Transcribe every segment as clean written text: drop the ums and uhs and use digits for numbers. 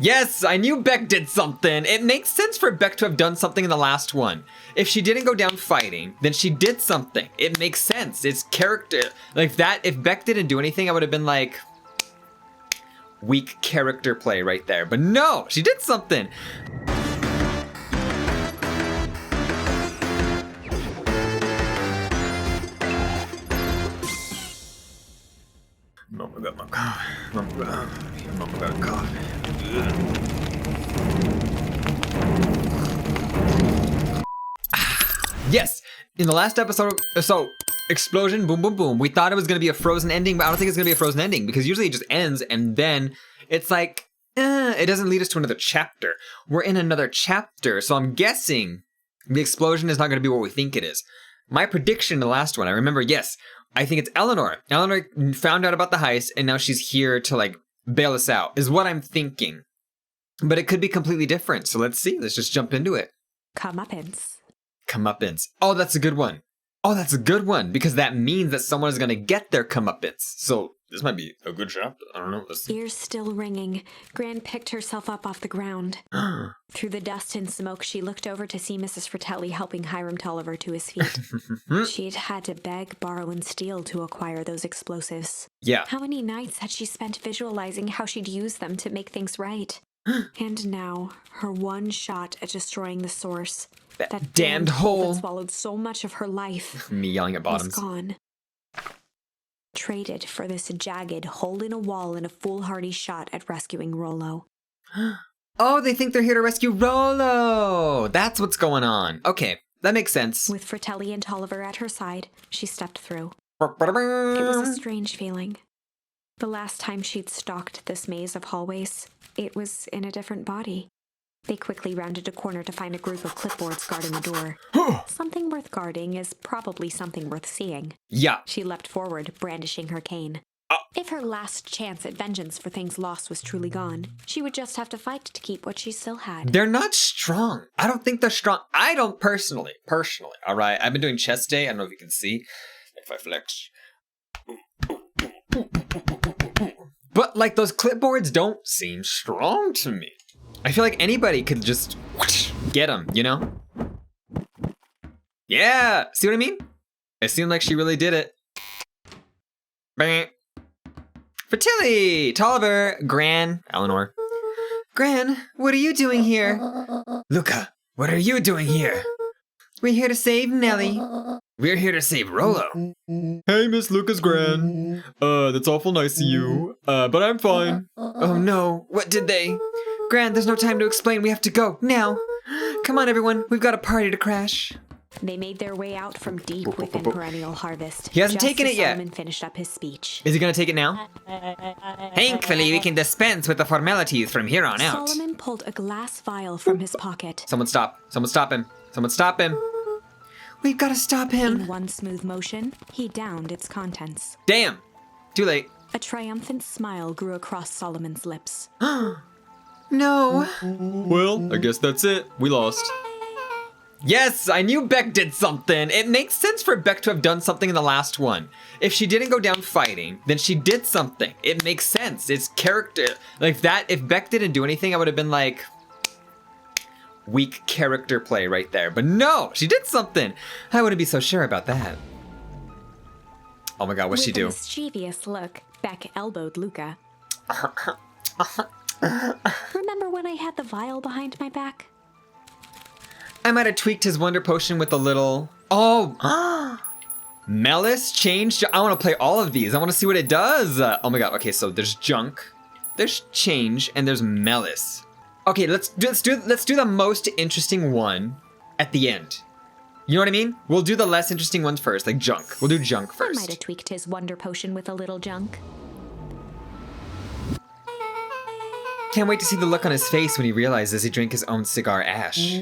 Yes, I knew Beck did something. It makes sense for Beck to have done something in the last one. If she didn't go down fighting, then she did something. It makes sense. It's character. Like that, if Beck didn't do anything, I would have been like, weak character play right there. But no, she did something. Mama got my cough. Mama got a cough. Yes! In the last episode, so explosion, boom, boom, boom. We thought it was gonna be a frozen ending, but I don't think it's gonna be a frozen ending because usually it just ends and then it's like, it doesn't lead us to another chapter. We're in another chapter, so I'm guessing the explosion is not gonna be what we think it is. My prediction in the last one, I remember, yes, I think it's Eleanor. Eleanor found out about the heist and now she's here to like bail us out, is what I'm thinking. But it could be completely different, so let's see. Let's just jump into it. Comeuppance. Comeuppance. Oh, that's a good one. Oh, that's a good one, because that means that someone is going to get their comeuppance. So this might be a good chapter. I don't know. Ears still ringing, Gran picked herself up off the ground. Through the dust and smoke, she looked over to see Mrs. Fratelli helping Hiram Tolliver to his feet. She'd had to beg, borrow, and steal to acquire those explosives. Yeah. How many nights had she spent visualizing how she'd use them to make things right? And now, her one shot at destroying the source, that damned hole that swallowed so much of her life, me yelling at Bottoms, was gone. Traded for this jagged hole in a wall and a foolhardy shot at rescuing Rollo. Oh, they think they're here to rescue Rollo! That's what's going on. Okay, that makes sense. With Fratelli and Tolliver at her side, she stepped through. It was a strange feeling. The last time she'd stalked this maze of hallways, it was in a different body. They quickly rounded a corner to find a group of clipboards guarding the door. Something worth guarding is probably something worth seeing. Yeah. She leapt forward, brandishing her cane. If her last chance at vengeance for things lost was truly gone, she would just have to fight to keep what she still had. They're not strong. I don't think they're strong. I don't personally. All right, I've been doing chest day. I don't know if you can see. If I flex. But like those clipboards don't seem strong to me. I feel like anybody could just get them, you know? Yeah, see what I mean? It seemed like she really did it. Bang. Fratelli, Tolliver, Gran, Eleanor. Gran, what are you doing here? Luca, what are you doing here? We're here to save Nellie. We're here to save Rollo. Hey, Miss Lucas Gran. That's awful nice of you. But I'm fine. Oh no, what did they? Gran, there's no time to explain. We have to go, now. Come on, everyone. We've got a party to crash. They made their way out from deep within Perennial Harvest. He hasn't taken it yet. Solomon finished up his speech. Is he going to take it now? Thankfully, we can dispense with the formalities from here on out. Solomon pulled a glass vial from his pocket. Someone stop. Someone stop him. Someone stop him. We've got to stop him. In one smooth motion, he downed its contents. Damn. Too late. A triumphant smile grew across Solomon's lips. No. Well, I guess that's it. We lost. Yes, I knew Beck did something. It makes sense for Beck to have done something in the last one. If she didn't go down fighting, then she did something. It makes sense. It's character. Like that, if Beck didn't do anything, I would have been like, weak character play right there. But no, she did something. I wouldn't be so sure about that. Oh my God, what'd she do? With a mischievous look, Beck elbowed Luca. Remember when I had the vial behind my back? I might have tweaked his wonder potion with a little... Oh! Melis changed... I want to play all of these. I want to see what it does. Oh my God. Okay, so there's junk, there's change, and there's Melis. Okay, let's do the most interesting one at the end. You know what I mean? We'll do the less interesting ones first, like junk. We'll do junk first. I might have tweaked his wonder potion with a little junk. Can't wait to see the look on his face when he realizes he drank his own cigar ash.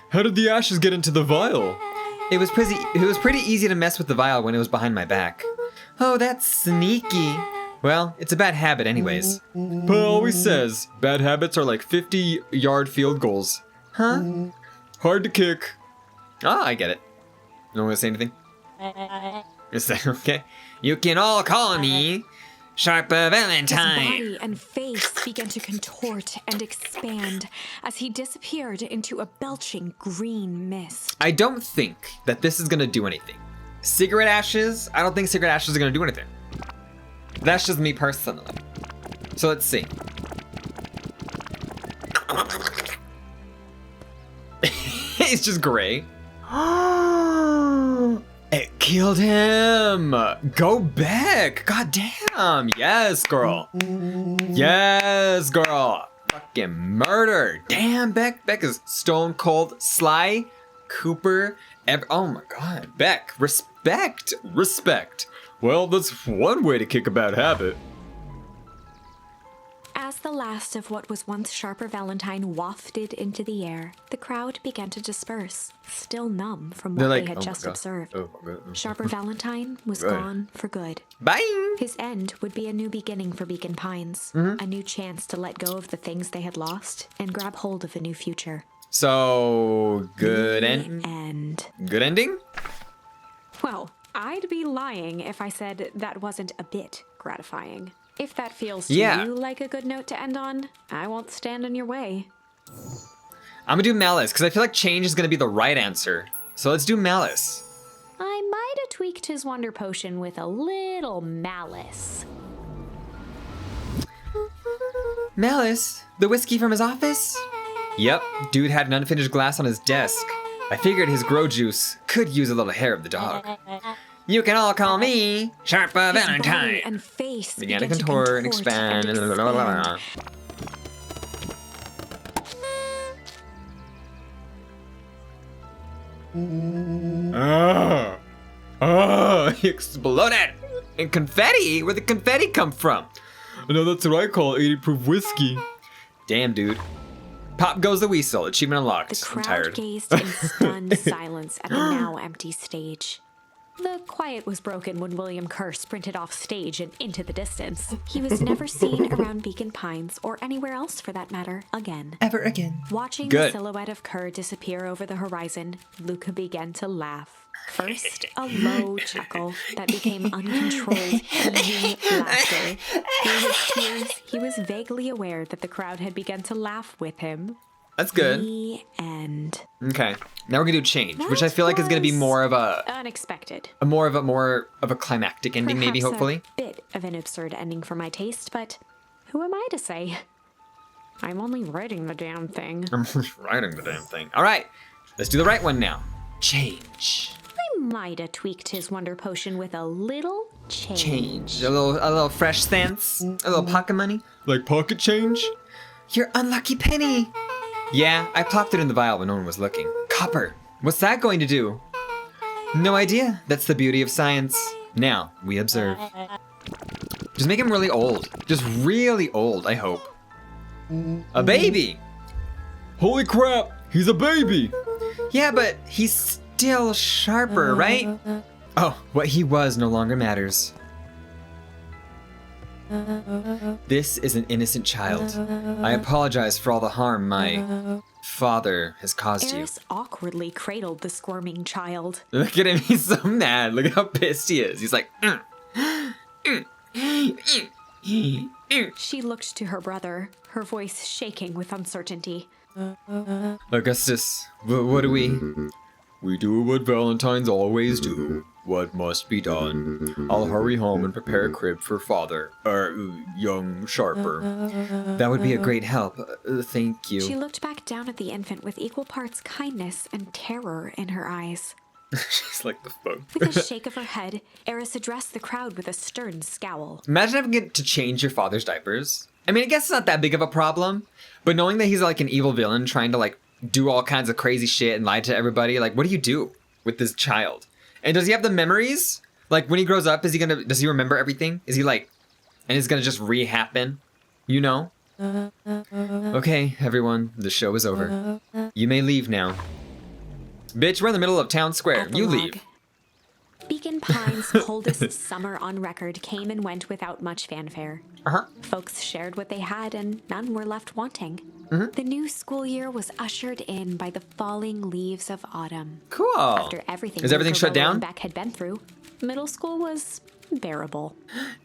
How did the ashes get into the vial? It was pretty easy to mess with the vial when it was behind my back. Oh, that's sneaky. Well, it's a bad habit anyways. Pa always says, bad habits are like 50-yard field goals. Huh? Hard to kick. Ah, I get it. No one gonna say anything? Is that okay? You can all call me Sharper His Valentine. body and face began to contort and expand as he disappeared into a belching green mist. I don't think that this is gonna do anything. Cigarette ashes? I don't think cigarette ashes are gonna do anything. That's just me personally. So let's see. It's just gray. It killed him. Go Beck. God damn. Yes, girl. Yes, girl. Fucking murder. Damn, Beck. Beck is stone cold. Sly, Cooper. Oh my God. Beck. Respect. Respect. Well, that's one way to kick a bad habit. As the last of what was once Sharper Valentine wafted into the air, the crowd began to disperse, still numb from what they had just observed. Oh my God. Sharper Valentine was gone for good. Bye. His end would be a new beginning for Beacon Pines, a new chance to let go of the things they had lost and grab hold of a new future. So, good The end. end. Good ending? Well, I'd be lying if I said that wasn't a bit gratifying. If that feels to you like a good note to end on, I won't stand in your way. I'm gonna do Malice, because I feel like change is gonna be the right answer. So let's do Malice. I might have tweaked his wonder potion with a little malice. Malice? The whiskey from his office? Yep, dude had an unfinished glass on his desk. I figured his grow juice could use a little hair of the dog. You can all call me Sharper His Valentine. body and face Began to contort and expand. He exploded! And confetti? Where'd the confetti come from? No, that's what I call 80 proof whiskey. Damn, dude. Pop goes the weasel. Achievement unlocked. The I'm crowd tired. gazed in stunned silence at the now empty stage. The quiet was broken when William Kerr sprinted off stage and into the distance. He was never seen around Beacon Pines, or anywhere else for that matter, again. Ever again. Watching Good. the silhouette of Kerr disappear over the horizon, Luca began to laugh. First, a low chuckle that became uncontrolled, heaving laughter. Through his tears, he was vaguely aware that the crowd had begun to laugh with him. That's good. The end. Okay. Now we're gonna do change, which I feel like is gonna be more of a Unexpected. more of a climactic ending, maybe, Perhaps hopefully. a bit of an absurd ending for my taste, but who am I to say? I'm only writing the damn thing. I'm writing the damn thing. All right, let's do the right one now. Change. I might have tweaked his wonder potion with a little change. Change. A little fresh sense. A little pocket money. Like pocket change? Your unlucky penny. Yeah, I plopped it in the vial when no one was looking. Copper. What's that going to do? No idea. That's the beauty of science. Now, we observe. Just make him really old. Just really old, I hope. A baby! Holy crap! He's a baby! Yeah, but he's still Sharper, right? Oh, what he was no longer matters. This is an innocent child. I apologize for all the harm my father has caused you. Eris awkwardly cradled the squirming child. Look at him, he's so mad. Look at how pissed he is. He's like, She looked to her brother, her voice shaking with uncertainty. Augustus, what do we? We do what Valentines always do. What must be done. I'll hurry home and prepare a crib for father, young Sharper. That would be a great help. Thank you. She looked back down at the infant with equal parts kindness and terror in her eyes. She's like the fuck. With a shake of her head, Eris addressed the crowd with a stern scowl. Imagine having to change your father's diapers. I mean, I guess it's not that big of a problem, but knowing that he's like an evil villain trying to like do all kinds of crazy shit and lie to everybody, like what do you do with this child? And does he have the memories? Like when he grows up, does he remember everything? Is he like, and it's gonna just re-happen? You know? Okay, everyone, the show is over. You may leave now. Bitch, we're in the middle of town square. You leave. Beacon Pines' coldest summer on record came and went without much fanfare. Folks shared what they had and none were left wanting. The new school year was ushered in by the falling leaves of autumn. Cool. After everything Is everything shut down? and Beck had been through, middle school was bearable.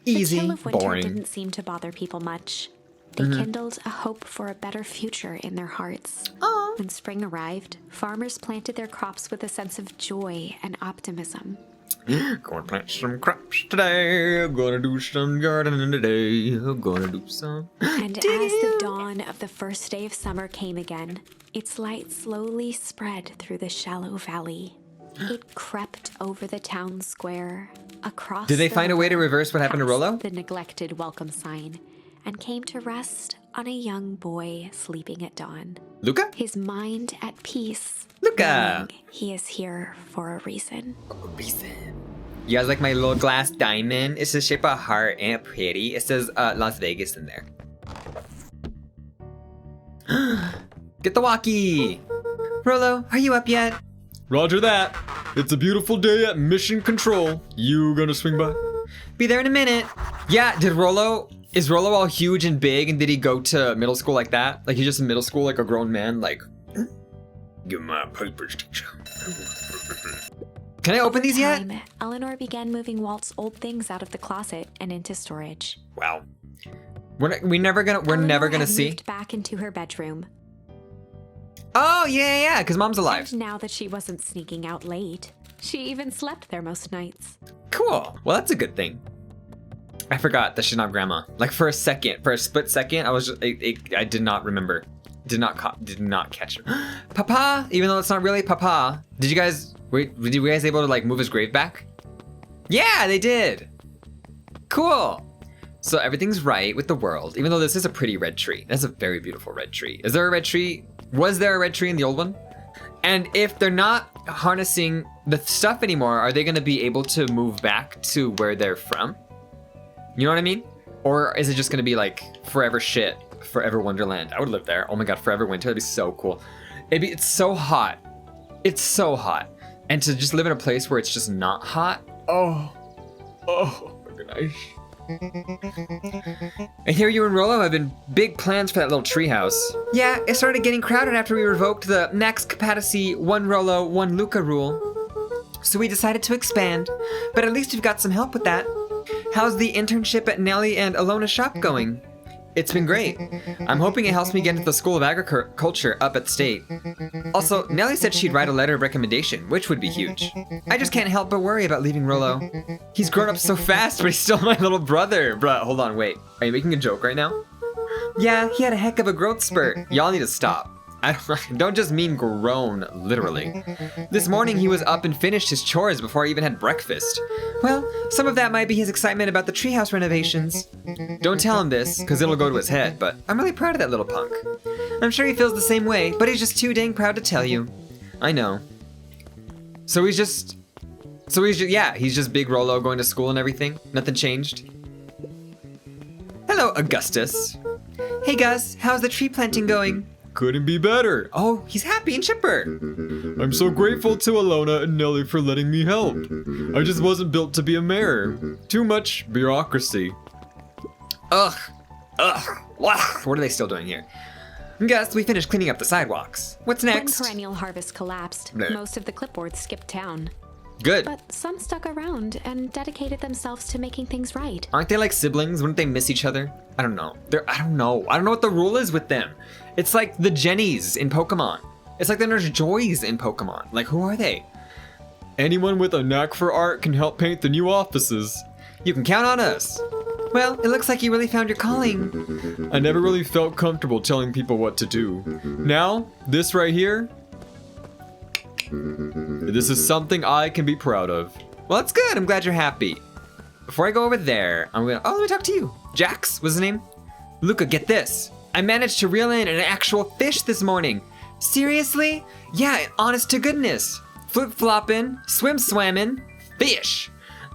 Easy, the chill of winter boring. didn't seem to bother people much. They kindled a hope for a better future in their hearts. Aww. When spring arrived, farmers planted their crops with a sense of joy and optimism. Gonna plant some crops today. Gonna do some gardening today. Gonna do some. And as the dawn of the first day of summer came again, its light slowly spread through the shallow valley. It crept over the town square, across. Did they the find a way to river, reverse what happened to past Rollo? The neglected welcome sign, and came to rest on a young boy sleeping at dawn. Luca? His mind at peace. Luca! Knowing he is here for a reason. You guys like my little glass diamond? It's the shape of a heart and pretty. It says Las Vegas in there. Get the walkie! Rollo, are you up yet? Roger that. It's a beautiful day at Mission Control. You gonna swing by? Be there in a minute. Yeah, is Rollo all huge and big, and did he go to middle school like that? Like he's just in middle school like a grown man, like, give my papers, teacher. Can I open these yet? Eleanor began moving Walt's old things out of the closet and into storage. Wow. We're never gonna see. Moved back into her bedroom. Oh, yeah, because mom's alive. And now that she wasn't sneaking out late, she even slept there most nights. Cool. Well, that's a good thing. I forgot that she's not grandma. Like for a split second, I was just, I did not remember. Did not catch her. Papa, even though it's not really Papa. Were you guys able to like move his grave back? Yeah, they did. Cool. So everything's right with the world, even though this is a pretty red tree. That's a very beautiful red tree. Is there a red tree? Was there a red tree in the old one? And if they're not harnessing the stuff anymore, are they gonna be able to move back to where they're from? You know what I mean? Or is it just gonna be like forever shit, forever Wonderland? I would live there. Oh my God, forever winter, that'd be so cool. It's so hot. It's so hot. And to just live in a place where it's just not hot. Oh, gosh. I hear you and Rollo have been big plans for that little treehouse. Yeah, it started getting crowded after we revoked the max capacity 1 Rollo, 1 Luca rule. So we decided to expand, but at least we've got some help with that. How's the internship at Nellie and Alona's shop going? It's been great. I'm hoping it helps me get into the School of Agriculture up at the state. Also, Nellie said she'd write a letter of recommendation, which would be huge. I just can't help but worry about leaving Rollo. He's grown up so fast, but he's still my little brother. Bruh, hold on, wait. Are you making a joke right now? Yeah, he had a heck of a growth spurt. Y'all need to stop. I don't just mean grown, literally. This morning he was up and finished his chores before I even had breakfast. Well, some of that might be his excitement about the treehouse renovations. Don't tell him this, because it'll go to his head, but I'm really proud of that little punk. I'm sure he feels the same way, but he's just too dang proud to tell you. I know. He's just big Rollo going to school and everything? Nothing changed? Hello, Augustus. Hey Gus, how's the tree planting going? Couldn't be better. Oh, he's happy and chipper. I'm so grateful to Alona and Nellie for letting me help. I just wasn't built to be a mayor. Too much bureaucracy. Ugh. What are they still doing here? Gus, we finished cleaning up the sidewalks. What's next? When Perennial Harvest collapsed, most of the clipboards skipped town. Good. But some stuck around and dedicated themselves to making things right. Aren't they like siblings? Wouldn't they miss each other? I don't know. I don't know what the rule is with them. It's like the Jennies in Pokemon. It's like the Nurse Joys in Pokemon. Like, who are they? Anyone with a knack for art can help paint the new offices. You can count on us. Well, it looks like you really found your calling. I never really felt comfortable telling people what to do. Now, this right here, this is something I can be proud of. Well, that's good. I'm glad you're happy. Before I go over there, let me talk to you. Jax was his name? Luca, get this. I managed to reel in an actual fish this morning. Seriously? Yeah, honest to goodness. Flip-flopping, swim-swamming, fish.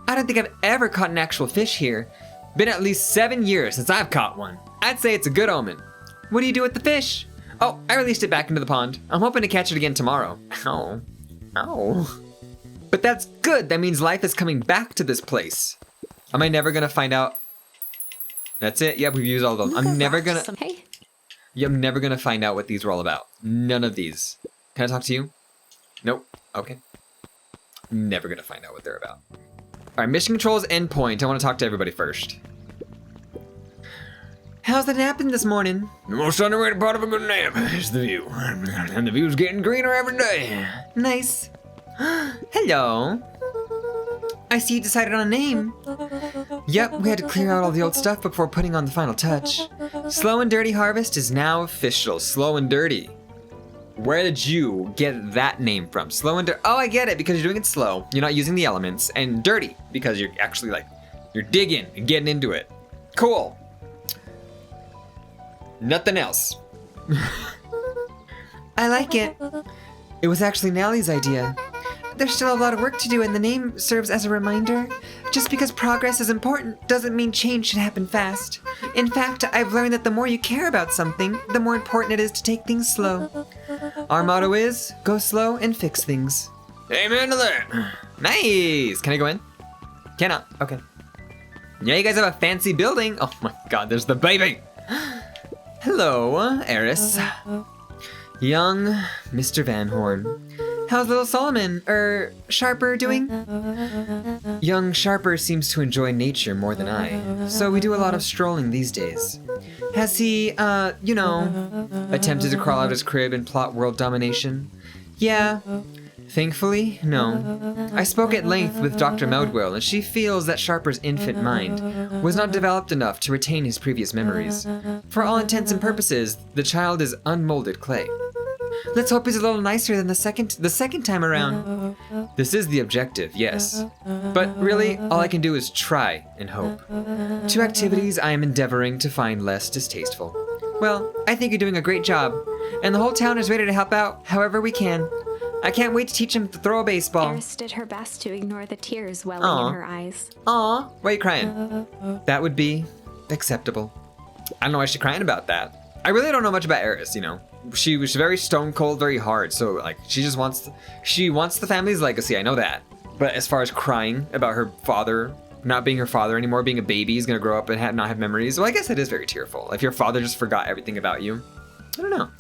I don't think I've ever caught an actual fish here. Been at least 7 years since I've caught one. I'd say it's a good omen. What do you do with the fish? Oh, I released it back into the pond. I'm hoping to catch it again tomorrow. Ow. But that's good. That means life is coming back to this place. Am I never gonna find out? That's it. Yep, we've used all of them. I'm never gonna find out what these were all about. None of these. Can I talk to you? Nope. Okay. Never gonna find out what they're about. All right, mission control's endpoint. I want to talk to everybody first. How's the napping this morning? The most underrated part of a good nap is the view. And the view's getting greener every day. Nice. Hello. I see you decided on a name. Yep, we had to clear out all the old stuff before putting on the final touch. Slow and Dirty Harvest is now official. Slow and Dirty. Where did you get that name from? Slow and Dirty. Oh, I get it, because you're doing it slow. You're not using the elements. And Dirty, because you're actually like, you're digging and getting into it. Cool. Nothing else. I like it. It was actually Nellie's idea. There's still a lot of work to do, and the name serves as a reminder. Just because progress is important doesn't mean change should happen fast. In fact, I've learned that the more you care about something, the more important it is to take things slow. Our motto is, go slow and fix things. Amen to that. Nice. Can I go in? Cannot. Okay. Yeah, you guys have a fancy building. Oh my god, there's the baby. Hello, Eris. Young Mr. Van Horn. How's little Solomon, Sharper doing? Young Sharper seems to enjoy nature more than I, so we do a lot of strolling these days. Has he, attempted to crawl out of his crib and plot world domination? Yeah. Thankfully, no. I spoke at length with Dr. Moudwell, and she feels that Sharper's infant mind was not developed enough to retain his previous memories. For all intents and purposes, the child is unmolded clay. Let's hope he's a little nicer than the second time around. This is the objective, yes. But really, all I can do is try and hope. Two activities I am endeavoring to find less distasteful. Well, I think you're doing a great job, and the whole town is ready to help out however we can. I can't wait to teach him to throw a baseball. Eris did her best to ignore the tears welling in her eyes. Aw, why are you crying? That would be acceptable. I don't know why she's crying about that. I really don't know much about Eris, She was very stone cold, very hard, so like she wants the family's legacy, I know that. But as far as crying about her father not being her father anymore, being a baby, he's gonna grow up and not have memories, well, I guess it is very tearful. If your father just forgot everything about you. I don't know.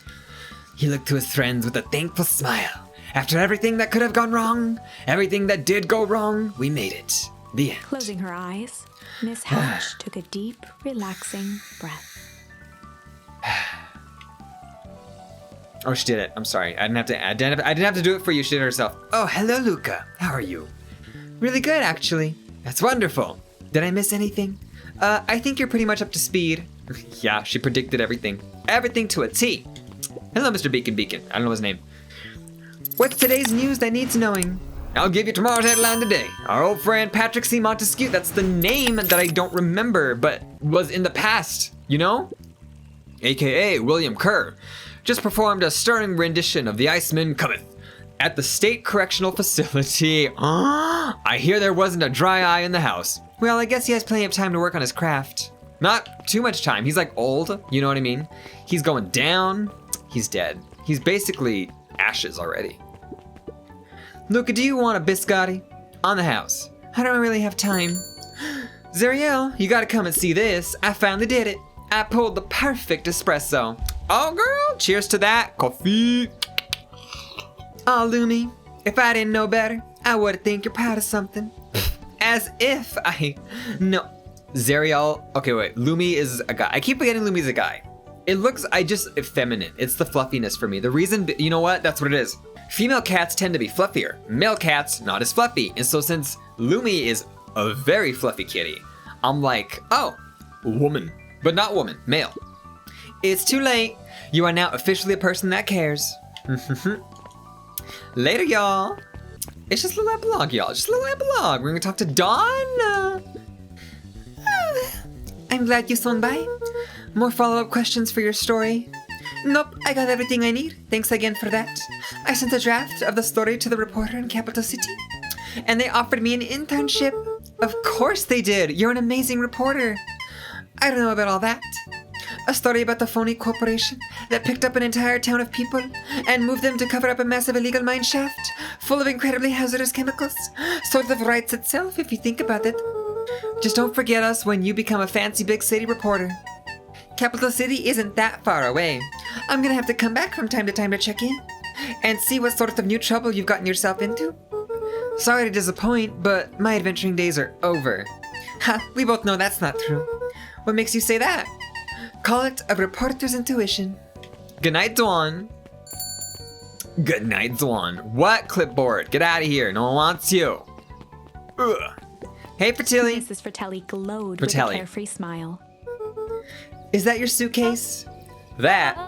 He looked to his friends with a thankful smile. After everything that could have gone wrong, everything that did go wrong, we made it. The end. Closing her eyes, Miss Hatch took a deep, relaxing breath. Oh, she did it. I'm sorry. I didn't have to do it for you. She did it herself. Oh, hello, Luca. How are you? Really good, actually. That's wonderful. Did I miss anything? I think you're pretty much up to speed. Yeah, she predicted everything. Everything to a T. Hello, Mr. Beacon. I don't know his name. What's today's news that needs knowing? I'll give you tomorrow's headline today. Our old friend Patrick C. Montesquieu, that's the name that I don't remember, but was in the past, AKA William Kerr, just performed a stirring rendition of The Iceman Cometh at the State Correctional Facility. I hear there wasn't a dry eye in the house. Well, I guess he has plenty of time to work on his craft. Not too much time. He's like old, you know what I mean? He's going down. He's dead. He's basically ashes already. Luca, do you want a biscotti? On the house. I don't really have time. Zariel, you gotta come and see this. I finally did it. I pulled the perfect espresso. Oh girl, cheers to that. Coffee. Oh, Lumi, if I didn't know better, I would think you're proud of something. As if I... No. Zariel... Okay, wait. Lumi is a guy. I keep forgetting Lumi's a guy. It looks... effeminate. It's the fluffiness for me. The reason... You know what? That's what it is. Female cats tend to be fluffier. Male cats, not as fluffy. And so since Lumi is a very fluffy kitty, I'm like, oh, woman. But not woman. Male. It's too late. You are now officially a person that cares. Later, y'all. It's just a little epilogue, y'all. Just a little epilogue. We're gonna talk to Dawn. I'm glad you swung by. More follow-up questions for your story? Nope, I got everything I need. Thanks again for that. I sent a draft of the story to the reporter in Capital City, and they offered me an internship. Of course they did. You're an amazing reporter. I don't know about all that. A story about the phony corporation that picked up an entire town of people and moved them to cover up a massive illegal mine shaft full of incredibly hazardous chemicals. Sort of writes itself if you think about it. Just don't forget us when you become a fancy big city reporter. Capital City isn't that far away. I'm gonna have to come back from time to time to check in and see what sort of new trouble you've gotten yourself into. Sorry to disappoint, but my adventuring days are over. Ha, we both know that's not true. What makes you say that? Call it a reporter's intuition. Good night, Dwan. Good night, Dwan. What, clipboard? Get out of here. No one wants you. Ugh. Hey, Fratelli. Mrs. Fratelli glowed Fratelli. with a carefree smile. Is that your suitcase? That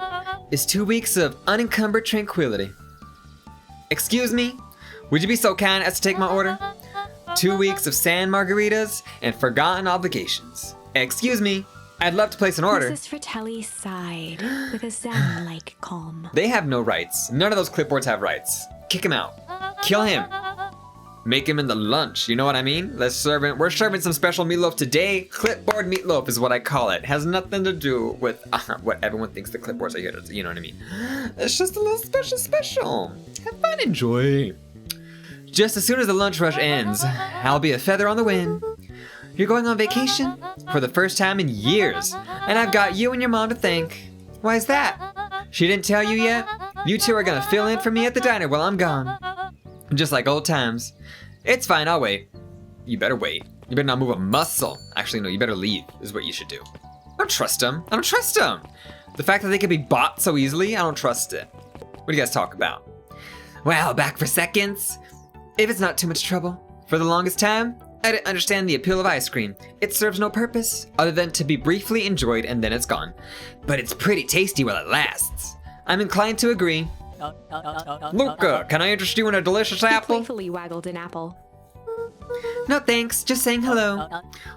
is 2 weeks of unencumbered tranquility. Excuse me? Would you be so kind as to take my order? 2 weeks of sand margaritas and forgotten obligations. Excuse me. I'd love to place an order. Mrs. Fratelli sighed with a zen-like calm. They have no rights. None of those clipboards have rights. Kick him out. Kill him. Make him into lunch. You know what I mean? We're serving some special meatloaf today. Clipboard meatloaf is what I call it. Has nothing to do with what everyone thinks the clipboards are here to. You know what I mean? It's just a little special. Have fun, enjoy. Just as soon as the lunch rush ends, I'll be a feather on the wind. You're going on vacation for the first time in years, and I've got you and your mom to thank. Why is that? She didn't tell you yet? You two are gonna fill in for me at the diner while I'm gone. Just like old times. It's fine, I'll wait. You better wait. You better not move a muscle. Actually, no, you better leave, is what you should do. I don't trust him. I don't trust him. The fact that they can be bought so easily, I don't trust it. What do you guys talk about? Well, back for seconds. If it's not too much trouble. For the longest time, I didn't understand the appeal of ice cream. It serves no purpose other than to be briefly enjoyed and then it's gone. But it's pretty tasty while it lasts. I'm inclined to agree. Luca, can I interest you in a delicious He apple? playfully waggled an apple. No thanks, just saying hello.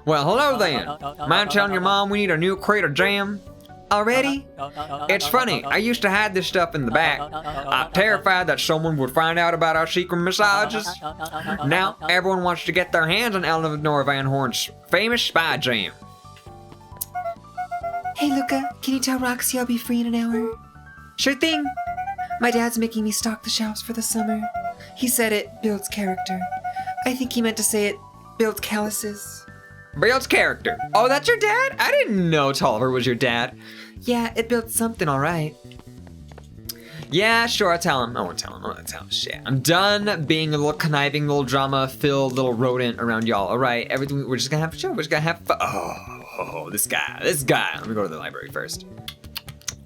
Well, hello then. Mind telling your mom we need a new crate of jam? Already? It's funny, I used to hide this stuff in the back. I'm terrified that someone would find out about our secret massages. Now, everyone wants to get their hands on Eleanor Van Horn's famous spy jam. Hey Luca, can you tell Roxy I'll be free in an hour? Sure thing. My dad's making me stock the shelves for the summer. He said it builds character. I think he meant to say it builds calluses. Builds character. Oh, that's your dad? I didn't know Tolliver was your dad. Yeah, it builds something, all right. Yeah, sure, I'll tell him. I won't tell him. I won't tell him shit. I'm done being a little conniving, little drama-filled little rodent around y'all. All right, everything. We're just gonna have a show. We're just gonna have fun. Oh, this guy. Let me go to the library first.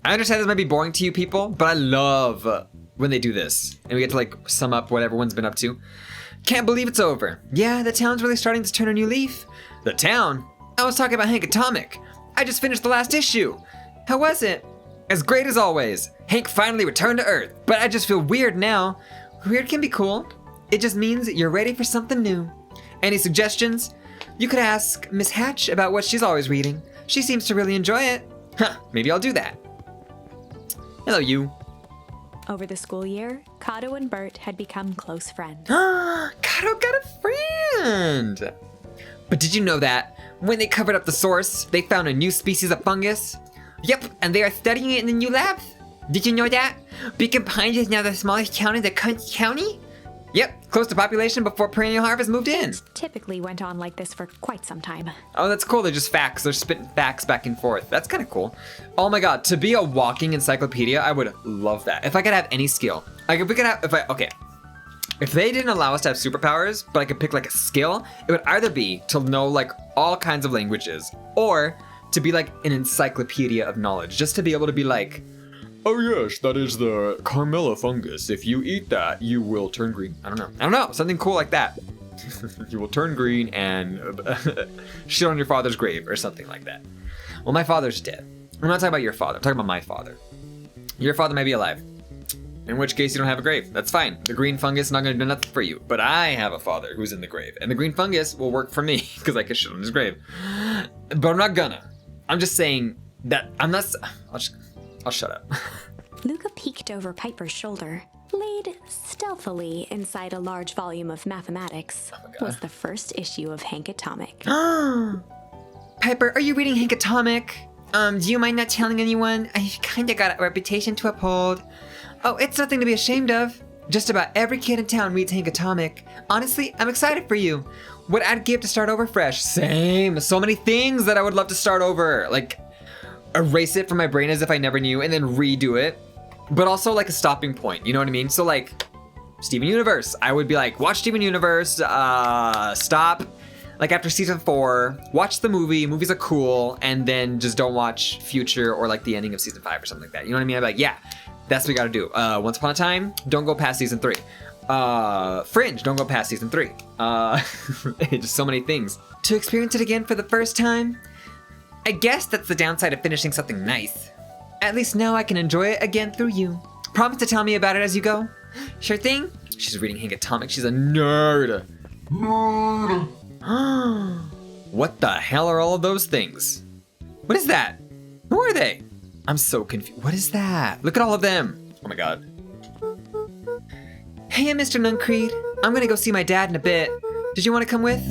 I understand this might be boring to you people, but I love when they do this. And we get to like sum up what everyone's been up to. Can't believe it's over. Yeah, the town's really starting to turn a new leaf. The town? I was talking about Hank Atomic. I just finished the last issue. How was it? As great as always. Hank finally returned to Earth, but I just feel weird now. Weird can be cool. It just means you're ready for something new. Any suggestions? You could ask Miss Hatch about what she's always reading. She seems to really enjoy it. Huh, maybe I'll do that. Hello, you. Over the school year, Kato and Bert had become close friends. Kato got a friend! But did you know that when they covered up the source, they found a new species of fungus? Yep, and they are studying it in the new lab. Did you know that? Beacon Pines is now the smallest town in the county? Yep, close to population before Perennial Harvest moved in. It typically went on like this for quite some time. Oh, that's cool. They're just facts. They're spitting facts back and forth. That's kind of cool. Oh my god, to be a walking encyclopedia, I would love that. If I could have any skill. Like if we could have, if they didn't allow us to have superpowers, but I could pick like a skill, it would either be to know like all kinds of languages, or to be like an encyclopedia of knowledge. Just to be able to be like, oh yes, that is the Carmella fungus. If you eat that, you will turn green. I don't know, something cool like that. You will turn green and shit on your father's grave or something like that. Well, my father's dead. I'm not talking about your father, I'm talking about my father. Your father may be alive. In which case you don't have a grave. That's fine. The green fungus is not gonna do nothing for you. But I have a father who's in the grave. And the green fungus will work for me because I can shit on his grave. But I'm not gonna. I'm just saying that I'm not, I'll shut up. Luca peeked over Piper's shoulder. Laid stealthily inside a large volume of mathematics was the first issue of Hank Atomic. Piper, are you reading Hank Atomic? Do you mind not telling anyone? I kinda got a reputation to uphold. Oh, it's nothing to be ashamed of. Just about every kid in town reads Hank Atomic. Honestly, I'm excited for you. What I'd give to start over fresh. Same. So many things that I would love to start over. Like, erase it from my brain as if I never knew and then redo it. But also like a stopping point, you know what I mean? So like, Steven Universe. I would be like, watch Steven Universe, stop, like after season 4, watch the movie, movies are cool, and then just don't watch Future or like the ending of season 5 or something like that. You know what I mean? I'd be like, yeah, that's what we gotta do. Once Upon a Time, don't go past season 3. Fringe, don't go past season 3. Just so many things. To experience it again for the first time, I guess that's the downside of finishing something nice. At least now I can enjoy it again through you. Promise to tell me about it as you go? Sure thing. She's reading Hank Atomic. She's a nerd. What the hell are all of those things? What is that? Who are they? I'm so confused. What is that? Look at all of them. Oh my god. Hey, Mr. Nuncreed. I'm gonna go see my dad in a bit. Did you want to come with?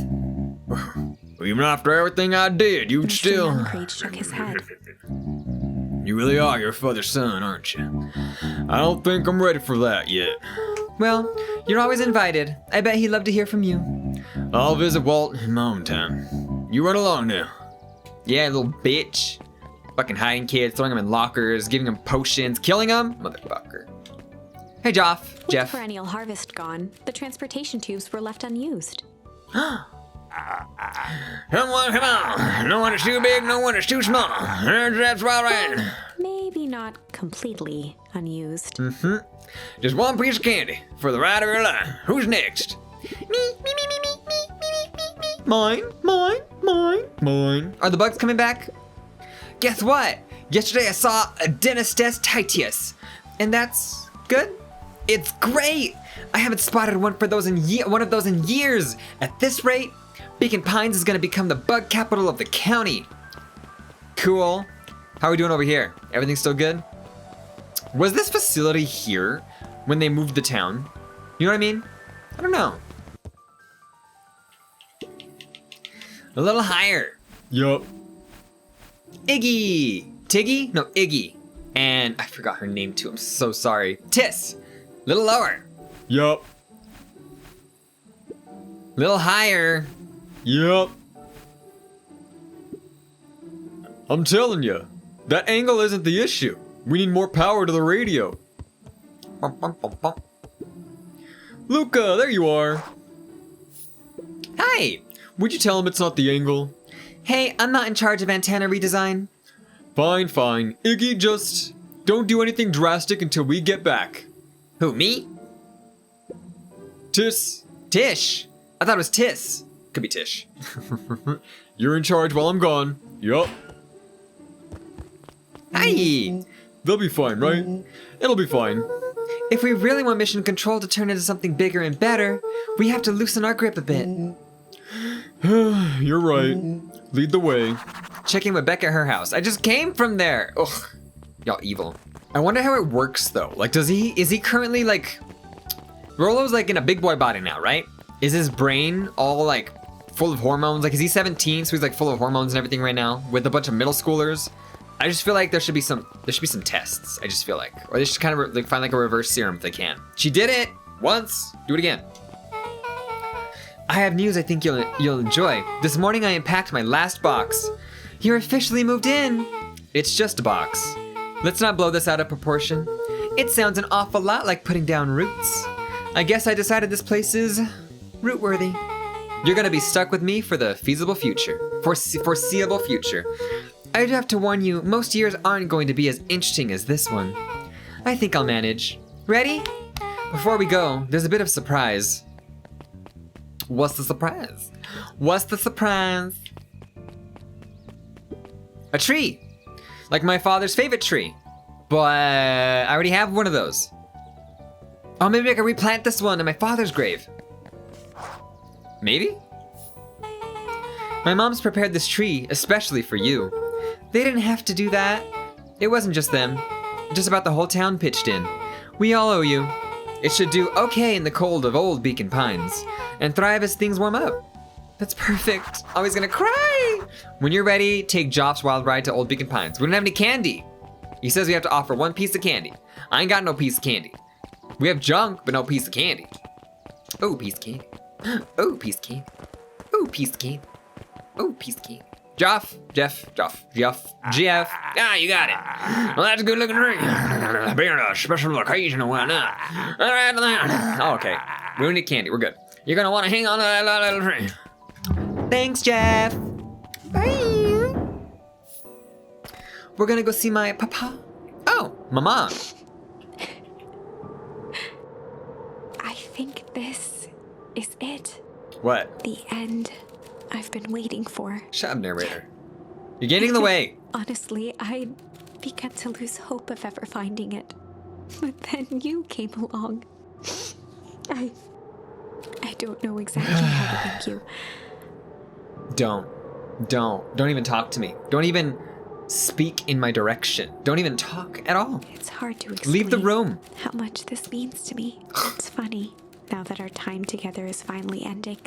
Even after everything I did, you'd still... Mr. Nuncreed shook his head. You really are your father's son, aren't you? I don't think I'm ready for that yet. Well, you're always invited. I bet he'd love to hear from you. I'll visit Walt in my own time. You run along now. Yeah, little bitch. Fucking hiding kids, throwing them in lockers, giving them potions, killing them? Motherfucker. Hey, Jeff. With the perennial harvest gone, the transportation tubes were left unused. Come on. No one is too big, no one is too small. That's right. Maybe not completely unused. Just one piece of candy for the ride of your life. Who's next? Me. Mine. Are the bugs coming back? Guess what? Yesterday I saw a Dentistess Titius. And that's good? It's great! I haven't spotted one of those in years. At this rate, Beacon Pines is gonna become the bug capital of the county. Cool. How are we doing over here? Everything still good? Was this facility here when they moved the town? You know what I mean? I don't know. A little higher. Yup. Iggy. Tiggy? No, Iggy. And I forgot her name too. I'm so sorry. Tiss. Little lower. Yup. Little higher. Yup. I'm telling you, that angle isn't the issue. We need more power to the radio. Luca, there you are. Hi. Would you tell him it's not the angle? Hey, I'm not in charge of antenna redesign. Fine. Iggy, just don't do anything drastic until we get back. Who, me? Tish. I thought it was Tiss. Could be Tish. You're in charge while I'm gone. Yup. Hi. They'll be fine, right? It'll be fine. If we really want Mission Control to turn into something bigger and better, we have to loosen our grip a bit. You're right. Lead the way. Checking with Becca at her house. I just came from there. Ugh. Y'all evil. I wonder how it works though. Like, is he currently like, Rolo's like in a big boy body now, right? Is his brain all like full of hormones? Like, is he 17, so he's like full of hormones and everything right now with a bunch of middle schoolers? I just feel like there should be some tests. I just feel like, or they should kind of like find like a reverse serum if they can. She did it once. Do it again. I have news I think you'll enjoy. This morning I unpacked my last box. You're officially moved in. It's just a box. Let's not blow this out of proportion. It sounds an awful lot like putting down roots. I guess I decided this place is root-worthy. You're gonna be stuck with me for the foreseeable future. I'd have to warn you, most years aren't going to be as interesting as this one. I think I'll manage. Ready? Before we go, there's a bit of surprise. What's the surprise? A tree. Like my father's favorite tree. But I already have one of those. Oh, maybe I can replant this one in my father's grave. Maybe? My mom's prepared this tree especially for you. They didn't have to do that. It wasn't just them. Just about the whole town pitched in. We all owe you. It should do okay in the cold of old Beacon Pines, and thrive as things warm up. That's perfect. Always gonna cry. When you're ready, take Joff's wild ride to Old Beacon Pines. We don't have any candy. He says we have to offer one piece of candy. I ain't got no piece of candy. We have junk, but no piece of candy. Oh, piece of candy. Oh, piece of candy. Oh, piece of candy. Oh, piece of candy. Jeff. Ah, you got it. Well, that's a good looking ring. Being a special occasion and whatnot. All right, then. Oh, okay. We don't need candy. We're good. You're gonna want to hang on to that little ring. Thanks, Jeff. Bye. We're gonna go see my papa. Oh, my mom. I think this is it. What? The end I've been waiting for. Shut up, narrator. You're getting in the way. Honestly, I began to lose hope of ever finding it. But then you came along. I don't know exactly how to thank you. Don't even talk to me. Don't even speak in my direction. Don't even talk at all. It's hard to explain. Leave the room. How much this means to me. It's funny. Now that our time together is finally ending,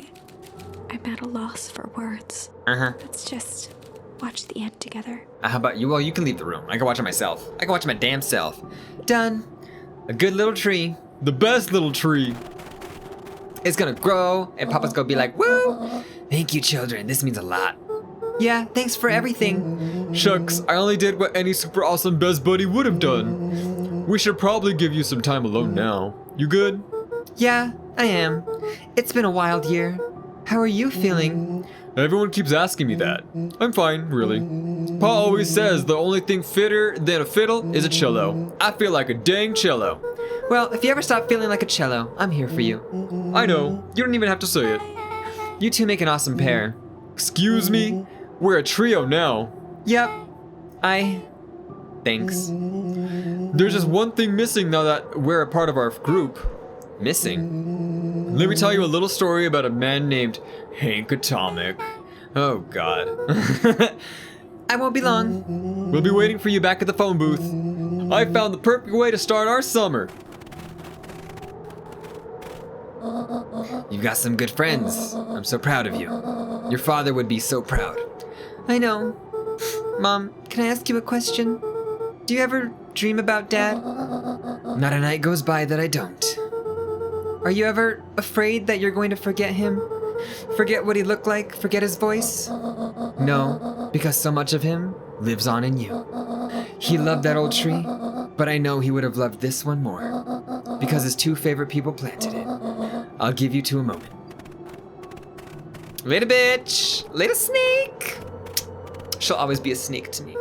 I'm at a loss for words. Let's just watch the end together. How about you? Well, you can leave the room. I can watch it myself. I can watch it my damn self. Done. A good little tree. The best little tree. It's gonna grow, and Papa's gonna be like, woo! Thank you, children. This means a lot. Yeah, thanks for everything. Shucks, I only did what any super awesome best buddy would have done. We should probably give you some time alone now. You good? Yeah, I am. It's been a wild year. How are you feeling? Everyone keeps asking me that. I'm fine, really. Pa always says the only thing fitter than a fiddle is a cello. I feel like a dang cello. Well, if you ever stop feeling like a cello, I'm here for you. I know. You don't even have to say it. You two make an awesome pair. Excuse me? We're a trio now. Yep. Thanks. There's just one thing missing now that we're a part of our group. Missing? Let me tell you a little story about a man named Hank Atomic. Oh, God. I won't be long. We'll be waiting for you back at the phone booth. I found the perfect way to start our summer. You've got some good friends. I'm so proud of you. Your father would be so proud. I know. Mom, can I ask you a question? Do you ever dream about Dad? Not a night goes by that I don't. Are you ever afraid that you're going to forget him? Forget what he looked like? Forget his voice? No, because so much of him lives on in you. He loved that old tree, but I know he would have loved this one more, because his two favorite people planted it. I'll give you two a moment. Later, bitch. Later, snake. She'll always be a snake to me.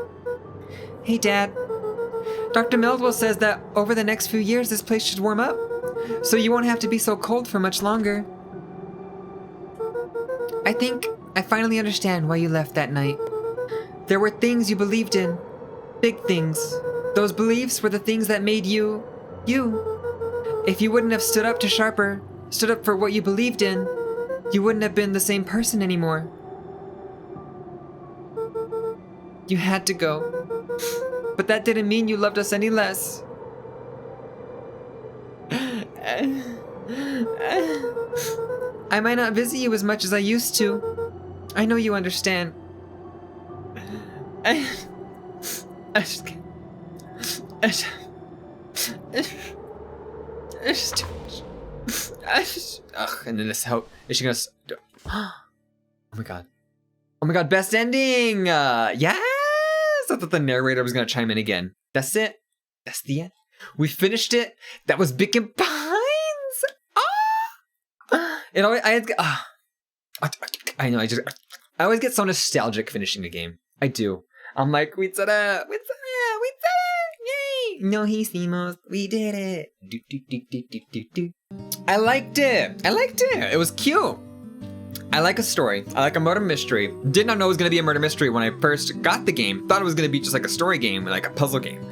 Hey, Dad. Dr. Meldwell says that over the next few years, this place should warm up, so you won't have to be so cold for much longer. I think I finally understand why you left that night. There were things you believed in. Big things. Those beliefs were the things that made you, you. If you wouldn't have stood up to Sharper, stood up for what you believed in, you wouldn't have been the same person anymore. You had to go. But that didn't mean you loved us any less. I might not visit you as much as I used to. I know you understand. I just can't. And then this hope. Is she gonna? Oh my god. Oh my god, best ending! Yes! I thought the narrator was gonna chime in again. That's it. That's the end. We finished it. That was Bick and Pines! It always, I know, I always get so nostalgic finishing a game. I do. I'm like, we did it! Yay! No hicimos, we did it! I liked it! It was cute! I like a story. I like a murder mystery. Did not know it was going to be a murder mystery when I first got the game. Thought it was going to be just like a story game, like a puzzle game.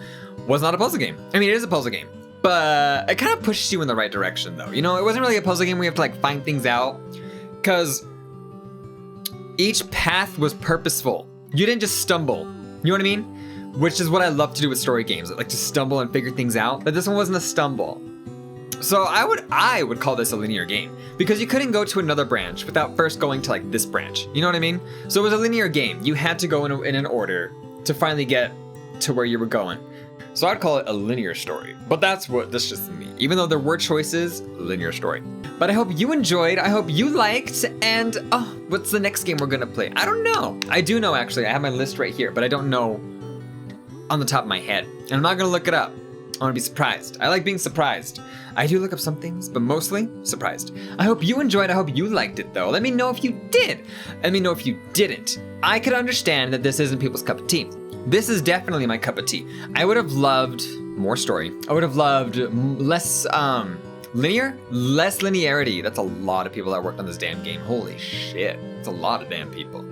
Was not a puzzle game. I mean, it is a puzzle game, but it kind of pushes you in the right direction, though. You know, it wasn't really a puzzle game where you have to like find things out, because each path was purposeful. You didn't just stumble. You know what I mean? Which is what I love to do with story games. I like to stumble and figure things out, but this one wasn't a stumble. So I would call this a linear game, because you couldn't go to another branch without first going to like this branch. You know what I mean? So it was a linear game. You had to go in an order to finally get to where you were going. So I'd call it a linear story. But that's just me. Even though there were choices, linear story. But I hope you enjoyed, I hope you liked, and what's the next game we're gonna play? I don't know. I do know actually, I have my list right here, but I don't know on the top of my head. And I'm not gonna look it up. I wanna be surprised. I like being surprised. I do look up some things, but mostly surprised. I hope you enjoyed, I hope you liked it though. Let me know if you did. Let me know if you didn't. I could understand that this isn't people's cup of tea. This is definitely my cup of tea. I would have loved more story. I would have loved less linear, less linearity. That's a lot of people that worked on this damn game. Holy shit, it's a lot of damn people.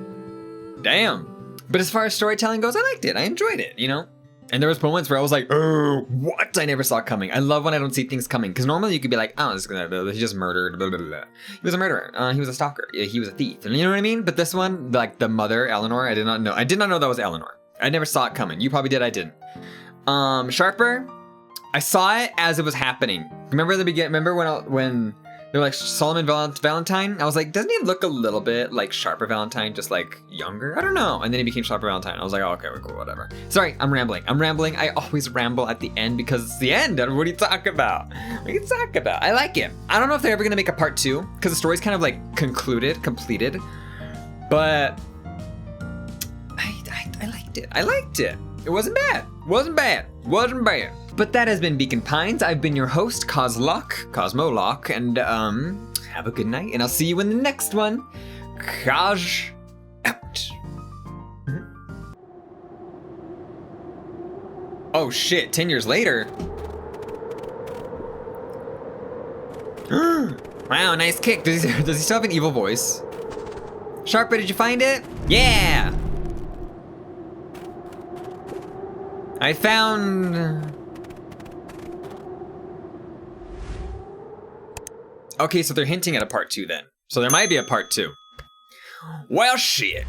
Damn. But as far as storytelling goes, I liked it. I enjoyed it, you know? And there was moments where I was like, oh, what? I never saw it coming. I love when I don't see things coming. Because normally you could be like, oh, this is gonna, he just murdered, blah, blah, blah. He was a murderer. He was a stalker. He was a thief. And you know what I mean? But this one, like the mother, Eleanor, I did not know. I did not know that was Eleanor. I never saw it coming. You probably did, I didn't. Sharper, I saw it as it was happening. Remember the beginning? Remember when they're like Solomon Valentine? I was like, doesn't he look a little bit like Sharper Valentine, just like younger? I don't know. And then he became Sharper Valentine. I was like, oh, okay, we're cool, whatever. Sorry, I'm rambling. I always ramble at the end because it's the end. What are you talking about? What are you talking about? I like it. I don't know if they're ever gonna make a part 2 because the story's kind of like completed, but I liked it. I liked it. It wasn't bad. Wasn't bad. But that has been Beacon Pines. I've been your host, Cosmo Locke, and have a good night, and I'll see you in the next one. Cos out. Oh shit, 10 years later. Wow, nice kick. Does he still have an evil voice? Sharper, did you find it? Yeah! I found... Okay, so they're hinting at a part 2 then. So there might be a part 2. Well, shit.